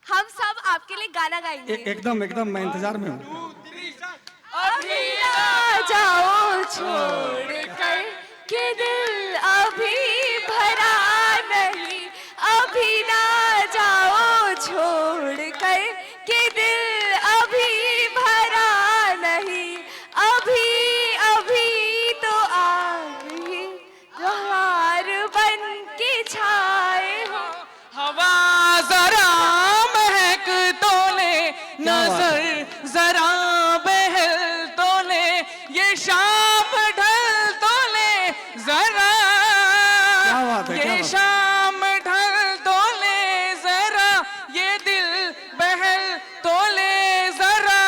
हम सब आपके लिए गाना गाएंगे। एकदम एकदम मैं इंतजार में हूँ। अभी ना जाओ छोड़ कर के दिल अभी भरा नहीं, अभी ना जाओ छोड़ कर के दिल अभी भरा नहीं, अभी अभी तो आई बहार बन के छाए हो। हवा जरा महक तो ले, नजर जरा बहल तो ले, ये शाम ढल तो ले जरा, ये शाम ढल तो ले जरा, ये दिल बहल तो ले जरा,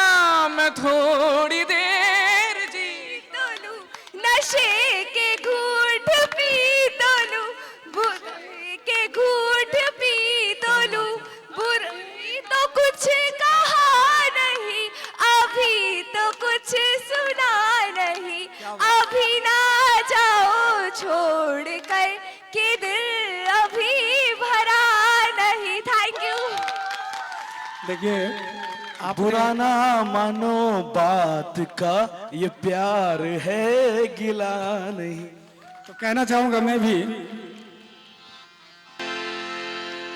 मैं थोड़ी देर जी तो लूं नशे के घूंट पी तो लूं, बुरे के घूंट पी तो लूं, बुरे तो कुछ कहा नहीं, अभी तो कुछ सुना नहीं, अभी ना जाओ छोड़ कर के दिल अभी भरा नहीं। Thank you. देखिए आप बुरा ना मानो बात का, ये प्यार है गिला नहीं। तो कहना चाहूंगा मैं भी,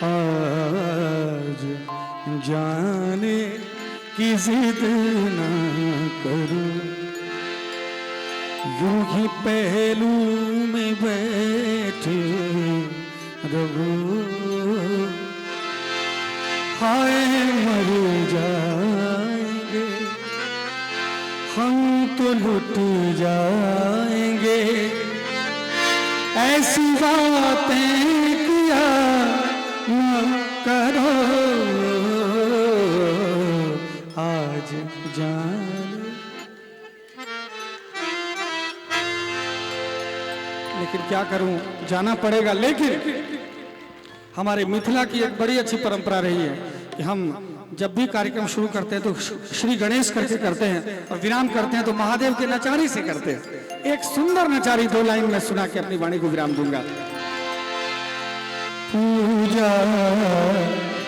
आज जाने की जिद ना करूं, यूं ही पहलू में बैठे रहूं, हाय मर जाएंगे हम तो लुट जाएंगे, ऐसी बातें किया न करो, आज जान। लेकिन क्या करूं, जाना पड़ेगा। लेकिन हमारे मिथिला की एक बड़ी अच्छी परंपरा रही है कि हम जब भी कार्यक्रम शुरू करते हैं तो श्री गणेश करके करते हैं, और विराम करते हैं तो महादेव के नचारी से करते हैं। एक सुंदर नचारी 2 लाइन में सुना के अपनी वाणी को विराम दूंगा। पूजा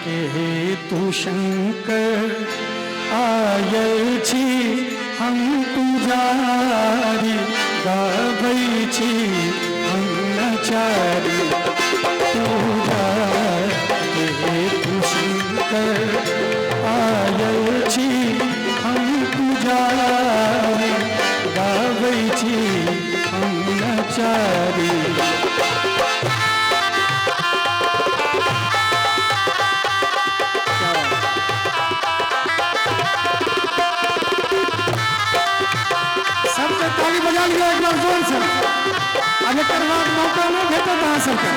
के हेतु शंकर आयल छी हम पुजारी, गाबै छी हम नचारी, पूजा के हेतु शंकर आयल छी हम पुजारी, गाबै छी हम नचारी। सबसे ताली बजा लिया एक बार जोर से। अब एक बार मौका नहीं भेटा था सबका।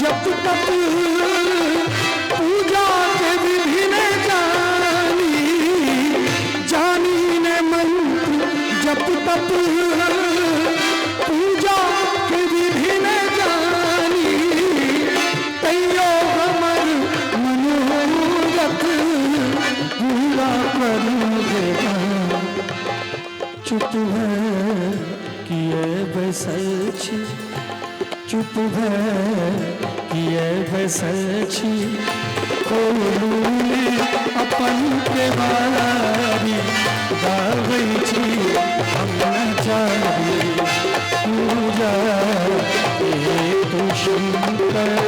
जब तक पूजा के विधि ने जानी, जानी ने मंत्र जब तक पूजा के विधि ने जानी, तैयो हमर मनोरथ पूरा करूँगा। चुप है किए बैसल छी, चुप है किए बैसल छी, खोलू ने अपन के बारी, गाबै छी हम नचारी, पूजा हेतु शंकर।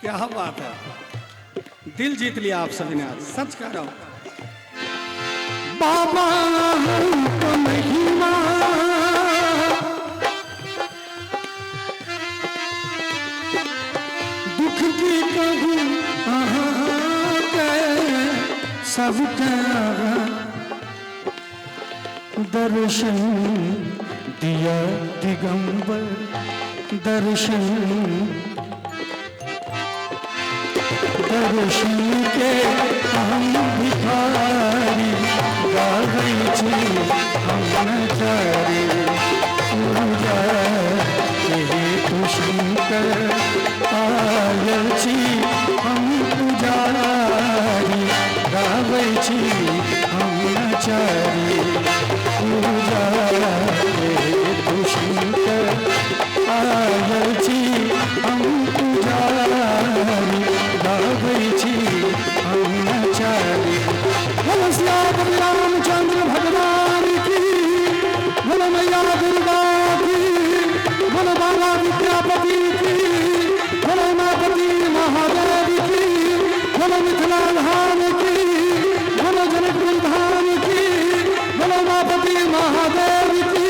क्या बात है, दिल जीत लिया आप सभी ने आज, सच कह रहा हूं। बाबा हमको महिमा दुख की कहूं सबका दर्शन दिया दिगंबर दर्शन दर्शन के हम भिखारी गावै छी हम तारी पूजा के तू शंकर आयल छी हम पुजारी गावै छी हम चारी पूजा के तू शंकर आयल छी हम पुजारी गावै छी हम चारी। बोलो श्री रामचंद्र भगवान की, बोलो मैया दुर्गा की, बोलो बाबा विद्यापति की, बोलो उमापति महादेव की, बोलो मिथिला धाम की, बोलो जनकपुर धाम की, बोलो उमापति महादेव की,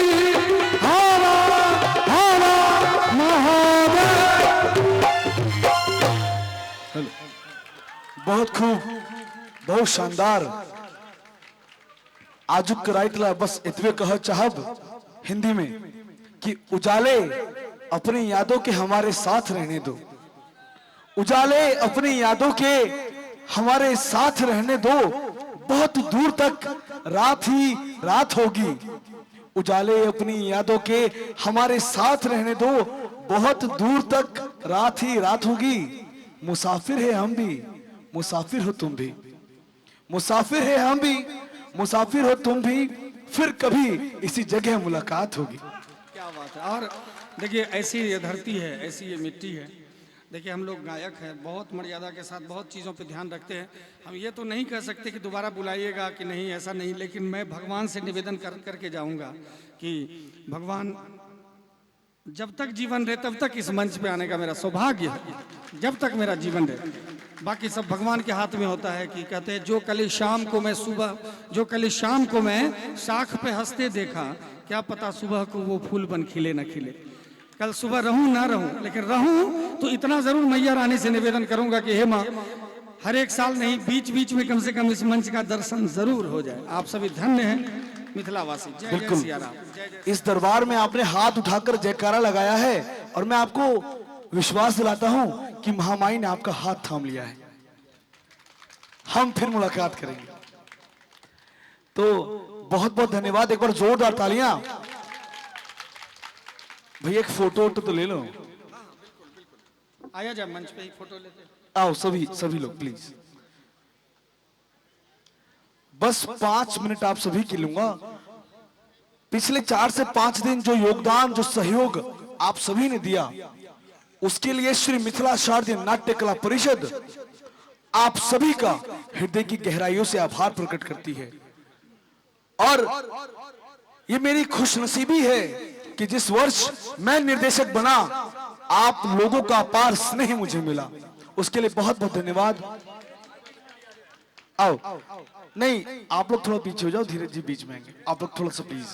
हर हर महादेव। बहुत खूब, बहुत शानदार। आजुक कराइटला बस इतवे कह चाहब हिंदी में कि उजाले अपनी यादों के हमारे साथ रहने दो, उजाले अपनी यादों के हमारे साथ रहने दो, बहुत दूर तक रात ही रात होगी। उजाले अपनी यादों के हमारे साथ रहने दो, बहुत दूर तक रात ही रात होगी। मुसाफिर है हम भी, मुसाफिर हो तुम भी, मुसाफिर है हम भी, मुसाफिर हो तुम भी, फिर कभी इसी जगह मुलाकात होगी। क्या बात है। और देखिए ऐसी ये धरती है, ऐसी ये मिट्टी है। देखिए हम लोग गायक हैं, बहुत मर्यादा के साथ बहुत चीज़ों पे ध्यान रखते हैं। हम ये तो नहीं कह सकते कि दोबारा बुलाइएगा कि नहीं, ऐसा नहीं, लेकिन मैं भगवान से निवेदन करके जाऊंगा कि भगवान जब तक जीवन रहे तब तक इस मंच पे आने का मेरा सौभाग्य है, जब तक मेरा जीवन रहे। बाकी सब भगवान के हाथ में होता है। कि कहते हैं जो कल शाम को मैं सुबह, जो कल शाम को मैं शाख पे हंसते देखा, क्या पता सुबह को वो फूल बन खिले न खिले। कल सुबह रहूं ना रहूं, लेकिन रहूं तो इतना जरूर मैया रानी से निवेदन करूंगा कि हे माँ, हर एक साल नहीं, बीच बीच में कम से कम इस मंच का दर्शन जरूर हो जाए। आप सभी धन्य हैं मिथिलावासी। जय जय बिल्कुल। सिया राम। इस दरबार में आपने हाथ उठाकर जयकारा लगाया है और मैं आपको विश्वास दिलाता हूं कि महामाई ने आपका हाथ थाम लिया है। हम फिर मुलाकात करेंगे। तो बहुत बहुत धन्यवाद। एक बार जोरदार तालियां। भैया एक फोटो तो ले लो। आया जा मंच पे ही फोटो लेते हैं। आओ सभी लोग प्लीज। बस 5 मिनट आप सभी की लूंगा। पिछले 4 से 5 दिन जो योगदान, जो सहयोग आप सभी ने दिया, उसके लिए श्री मिथिला शारदीय नाट्य कला परिषद आप सभी का हृदय की गहराइयों से आभार प्रकट करती है। और ये मेरी खुशनसीबी है कि जिस वर्ष मैं निर्देशक बना, आप लोगों का अपार स्नेह मुझे मिला, उसके लिए बहुत बहुत धन्यवाद। आओ नहीं, आप लोग थोड़ा पीछे हो जाओ, धीरज जी बीच में आएंगे, आप लोग थोड़ा सा प्लीज।